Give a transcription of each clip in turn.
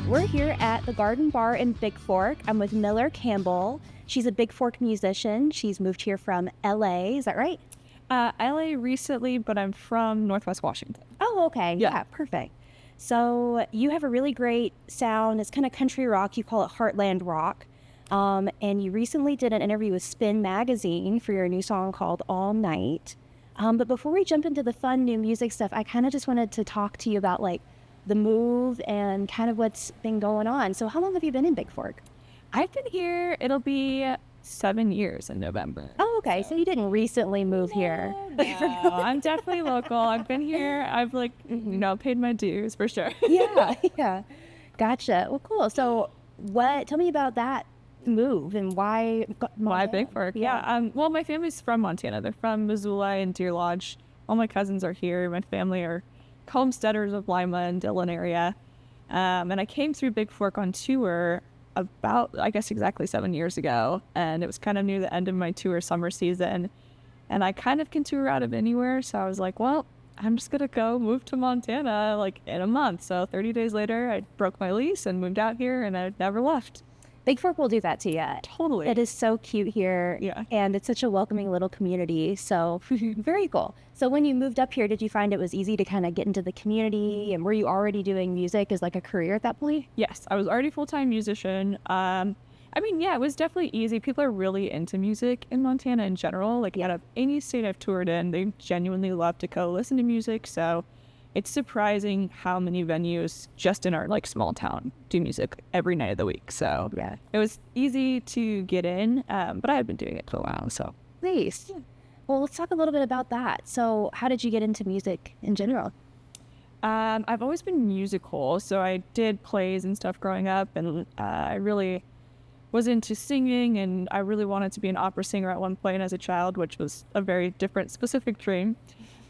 We're here at the Garden Bar in Big Fork. I'm with Miller Campbell. She's a Big Fork musician. She's moved here from LA. Is that right? LA recently, but I'm from Northwest Washington. Oh, okay. Yeah, perfect. So you have a really great sound. It's kind of country rock. You call it Heartland rock. And you recently did an interview with Spin Magazine for your new song called All Night. But before we jump into the fun new music stuff, I kind of just wanted to talk to you about like the move and kind of what's been going on. So how long have you been in Big Fork? I've been here, it'll be 7 years in November. Oh, okay. So you didn't recently move here. No, I'm definitely local. I've been here. I've paid my dues for sure. Yeah. Gotcha. Well, cool. So tell me about that move and why Big Fork? Well, my family's from Montana. They're from Missoula and Deer Lodge. All my cousins are here. My family are homesteaders of Lima and Dillon area. And I came through Big Fork on tour about, I guess, exactly 7 years ago. And it was kind of near the end of my tour summer season. And I kind of can tour out of anywhere. So I was like, well, I'm just going to move to Montana like in a month. So 30 days later, I broke my lease and moved out here and I never left. Big Fork will do that to you. Totally. It is so cute here. Yeah. And it's such a welcoming little community. So very cool. So when you moved up here, did you find it was easy to kind of get into the community? And were you already doing music as like a career at that point? Yes, I was already a full-time musician. It was definitely easy. People are really into music in Montana in general. Like out of any state I've toured in, they genuinely love to go listen to music. So it's surprising how many venues just in our like small town do music every night of the week. So it was easy to get in, but I had been doing it for a while. So nice. Yeah. Well, let's talk a little bit about that. So how did you get into music in general? I've always been musical. So I did plays and stuff growing up, and I really was into singing, and I really wanted to be an opera singer at one point as a child, which was a very different, specific dream.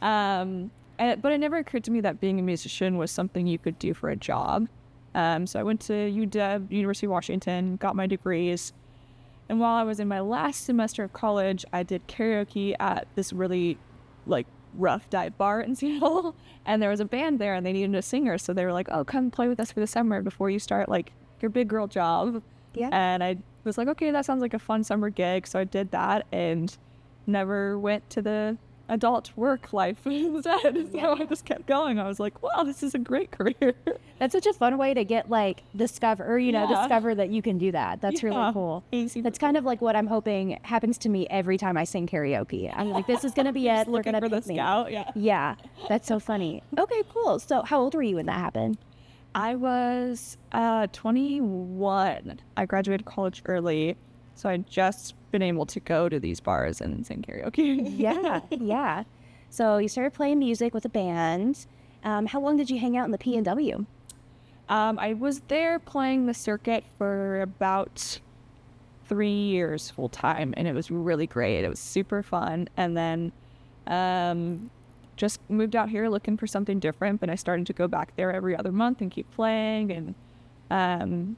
But it never occurred to me that being a musician was something you could do for a job. So I went to UW, University of Washington, got my degrees. And while I was in my last semester of college, I did karaoke at this really like rough dive bar in Seattle. And there was a band there and they needed a singer. So they were like, oh, come play with us for the summer before you start like your big girl job. Yeah. And I was like, okay, that sounds like a fun summer gig. So I did that and never went to the adult work life instead. So I just kept going. I was like, wow, this is a great career. That's such a fun way to get like discover that you can do that. That's really cool. That's kind of like what I'm hoping happens to me every time I sing karaoke. I'm like, this is going to be it. They're going to pick me. Scout. Yeah. That's so funny. Okay, cool. So how old were you when that happened? I was 21. I graduated college early. So I just been able to go to these bars and sing karaoke. Yeah. So you started playing music with a band. How long did you hang out in the P&W? I was there playing the circuit for about 3 years full time, and it was really great. It was super fun. And then just moved out here looking for something different, but I started to go back there every other month and keep playing. And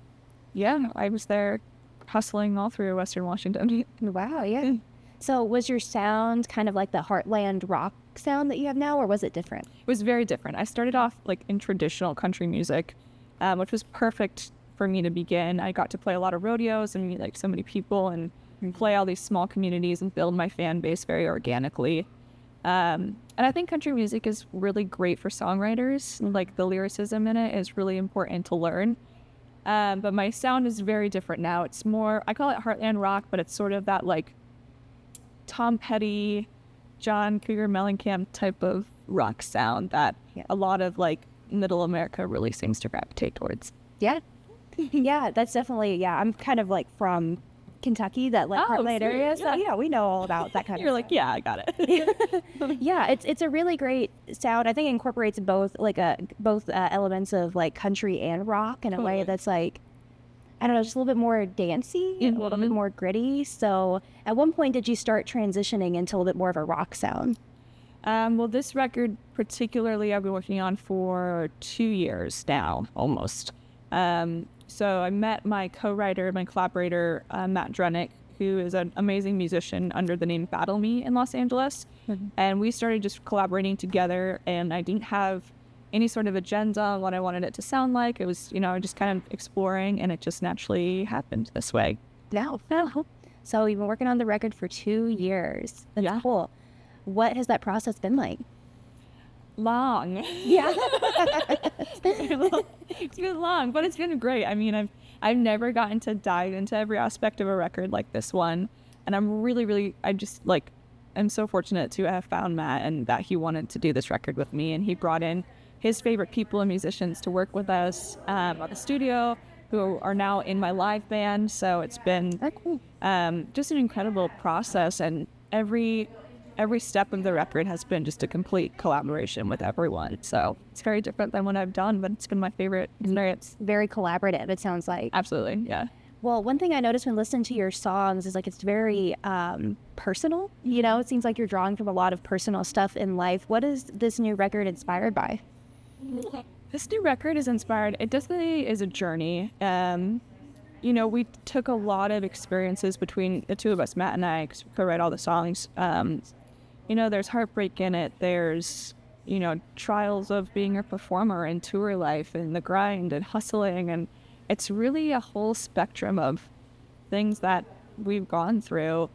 I was there hustling all through Western Washington. Wow, yeah. So was your sound kind of like the Heartland rock sound that you have now, or was it different? It was very different. I started off like in traditional country music, which was perfect for me to begin. I got to play a lot of rodeos and meet like so many people and play all these small communities and build my fan base very organically. And I think country music is really great for songwriters. Like the lyricism in it is really important to learn. But my sound is very different now. It's more, I call it Heartland rock, but it's sort of that like Tom Petty, John Cougar Mellencamp type of rock sound that a lot of like middle America really seems to gravitate towards. Yeah. Yeah, that's definitely, I'm kind of like from Kentucky, that like Heartland area. So we know all about that kind of You're like, yeah, I got it. Yeah, it's a really great sound. I think it incorporates both elements of like country and rock in a way that's like, I don't know, just a little bit more dancey, a little bit more gritty. So at one point, did you start transitioning into a little bit more of a rock sound? Well, this record particularly I've been working on for 2 years now, almost. So I met my co-writer, my collaborator, Matt Drenick, who is an amazing musician under the name Battle Me in Los Angeles. And we started just collaborating together, and I didn't have any sort of agenda on what I wanted it to sound like. It was, just kind of exploring, and it just naturally happened this way. No. So you've been working on the record for 2 years. That's cool. What has that process been like? Long. Yeah. It's been long, but it's been great. I mean, I've never gotten to dive into every aspect of a record like this one. And I'm really, I'm so fortunate to have found Matt and that he wanted to do this record with me. And he brought in his favorite people and musicians to work with us at the studio, who are now in my live band. So it's been just an incredible process, and every step of the record has been just a complete collaboration with everyone. So it's very different than what I've done, but it's been my favorite experience. Very collaborative, it sounds like. Absolutely, yeah. Well, one thing I noticed when listening to your songs is it's very personal. It seems like you're drawing from a lot of personal stuff in life. What is this new record inspired by? This new record is inspired. It definitely is a journey. We took a lot of experiences between the two of us, Matt and I, because we co-write all the songs. There's heartbreak in it. There's, trials of being a performer and tour life and the grind and hustling. And it's really a whole spectrum of things that we've gone through.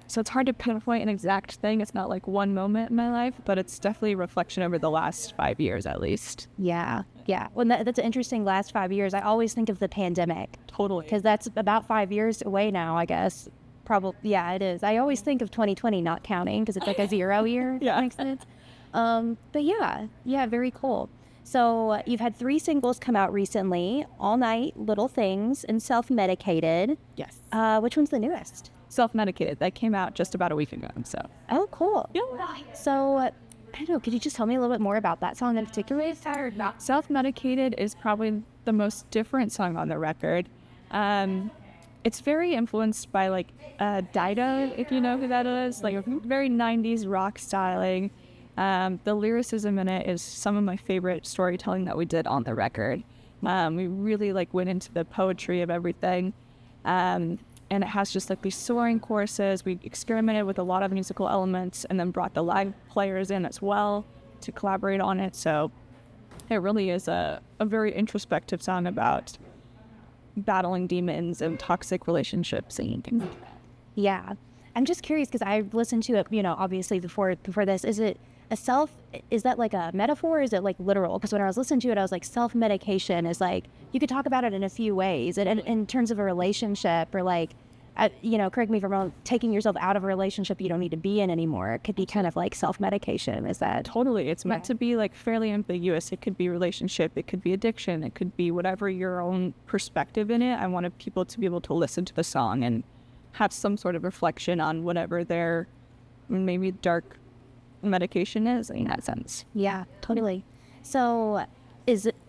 So it's hard to pinpoint an exact thing. It's not like one moment in my life, but it's definitely a reflection over the last 5 years at least. Yeah. Well, that's an interesting last 5 years. I always think of the pandemic. Totally. Because that's about 5 years away now, I guess. Probably, yeah, it is. I always think of 2020 not counting because it's like a 0 year. Yeah. That makes sense. But yeah, very cool. So you've had 3 singles come out recently: All Night, Little Things, and Self-Medicated. Yes. Which one's the newest? Self-Medicated. That came out just about a week ago. So. Oh, cool. Yeah. So, I don't know, could you just tell me a little bit more about that song in particular? Self-Medicated is probably the most different song on the record. It's very influenced by Dido, if you know who that is, very 90s rock styling. The lyricism in it is some of my favorite storytelling that we did on the record. We really went into the poetry of everything. And it has just these soaring choruses. We experimented with a lot of musical elements and then brought the live players in as well to collaborate on it. So it really is a very introspective song about battling demons and toxic relationships and things like that. Yeah. I'm just curious because I've listened to it, obviously before this. Is that like a metaphor or is it literal? Because when I was listening to it, I was self-medication is you could talk about it in a few ways. And in terms of a relationship or correct me if I'm wrong, taking yourself out of a relationship you don't need to be in anymore. It could be kind of self-medication. Is that? Totally. It's meant to be fairly ambiguous. It could be relationship. It could be addiction. It could be whatever your own perspective in it. I wanted people to be able to listen to the song and have some sort of reflection on whatever their maybe dark medication is in that sense. Yeah, totally. So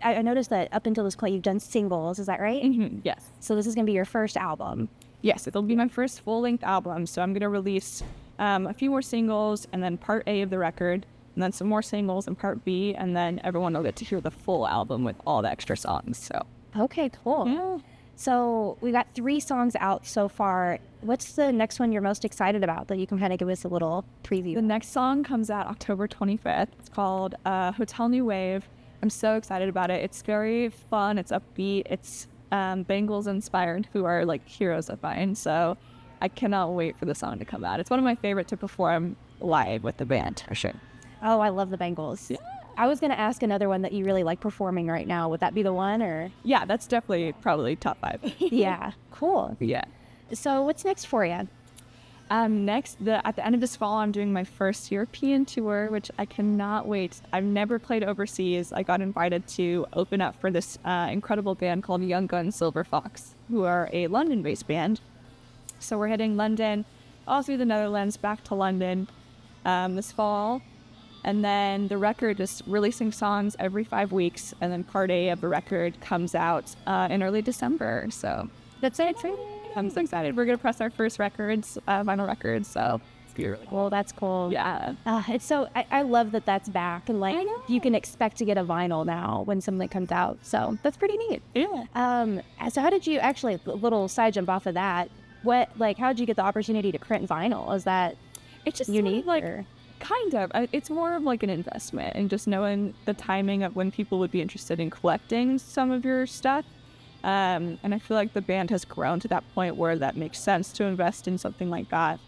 I noticed that up until this point you've done singles, is that right? Mm-hmm. Yes. So this is going to be your first album. Yes, it'll be my first full-length album. So I'm going to release a few more singles and then part A of the record and then some more singles and part B, and then everyone will get to hear the full album with all the extra songs. So okay, cool. Yeah. So we got 3 songs out so far. What's the next one you're most excited about that you can kind of give us a little preview? The next song comes out October 25th. It's called Hotel New Wave. I'm so excited about it. It's very fun. It's upbeat. It's Bengals inspired, who are heroes of mine. So I cannot wait for the song to come out. It's one of my favorite to perform live with the band, for sure. Oh, I love the Bengals. Yeah. I was going to ask another one that you really like performing right now. Would that be the one or? Yeah, that's definitely probably top 5. Yeah, cool. Yeah. So what's next for you? Next, at the end of this fall, I'm doing my first European tour, which I cannot wait. I've never played overseas. I got invited to open up for this incredible band called Young Guns Silver Fox, who are a London-based band. So we're hitting London, all through the Netherlands, back to London this fall. And then the record is releasing songs every 5 weeks, and then part A of the record comes out in early December. So that's it. I'm so excited. We're going to press our first vinyl records, so it's going to be really cool. Well, that's cool. Yeah. It's so, I love that that's back, and you can expect to get a vinyl now when something comes out. So that's pretty neat. Yeah. So how did you, actually, a little side jump off of that, how did you get the opportunity to print vinyl? Is that it's just unique? Kind of. It's more of like an investment and just knowing the timing of when people would be interested in collecting some of your stuff. And I feel like the band has grown to that point where that makes sense to invest in something like that.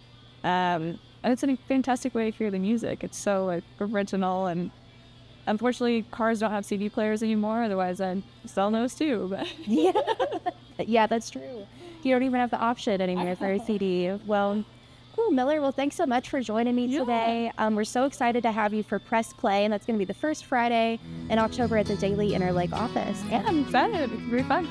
And it's a fantastic way to hear the music. It's so like original, and unfortunately cars don't have CD players anymore. Otherwise I'd sell those too. But Yeah. Yeah, that's true. You don't even have the option anymore for a CD. Well, cool, Miller. Well, thanks so much for joining me today. We're so excited to have you for Press Play, and that's going to be the first Friday in October at the Daily Interlake office. Yeah, I'm excited. It's very fun.